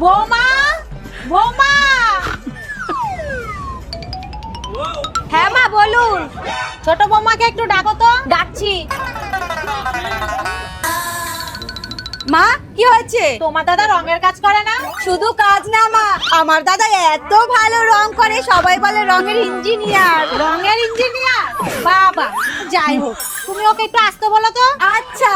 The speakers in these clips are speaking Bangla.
বৌমা, বৌমা। হ্যাঁ মা বলুন। ছোট বৌমাকে একটু ডাকো তো। ডাকছি। মা কি হয়েছে? তোমার দাদা রঙের কাজ করে না? শুধু কাজ না মা, আমার দাদা এত ভালো রং করে, সবাই বলে রঙের ইঞ্জিনিয়ার। রঙের ইঞ্জিনিয়ার? বাবা, যাই হোক, তুমি ওকে একটু আসতে বলো তো। আচ্ছা।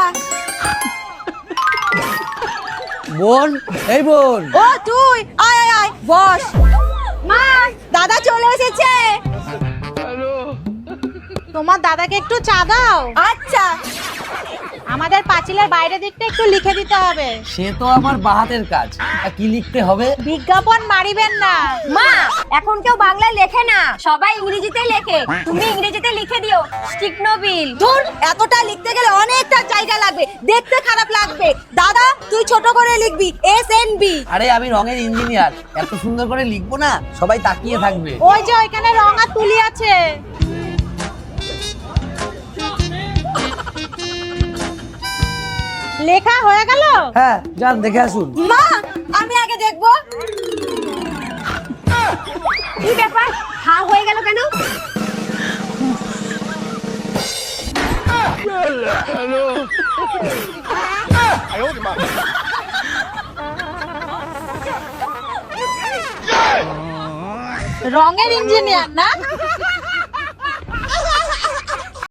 বোন, এই বোন। ও তুই আয় আয় আয় বস। মা দাদা চলে এসেছে। তোমার দাদাকে একটু চা দাও। আচ্ছা। আমাদের পাঁচিলের বাইরের দিকটা একটু লিখে দিতে হবে। সে তো আমার বাহাতের কাজ। আর কি লিখতে হবে? বিজ্ঞাপন মারিবেন না। মা এখন কেউ বাংলায় লেখে না, সবাই ইংরেজিতে লেখে। তুমি ইংরেজিতে লিখে দিও স্টিকনোবিল। ধুর, এতটা লিখতে গেলে অনেকটা জায়গা লাগবে, দেখতে খারাপ লাগবে। দাদা তুই ছোট করে লিখবি SNB। আরে আমি রঙের ইঞ্জিনিয়ার, এত সুন্দর করে লিখবো না সবাই তাকিয়ে থাকবে। ওই যে ওইখানে রং আর তুলি আছে। লেখা হয়ে গেল? হ্যাঁ, যান দেখে আসুন। মা আমি আগে দেখবো। কি ব্যাপার, হা হয়ে গেল কেন? রঙের ইঞ্জিনিয়ার না?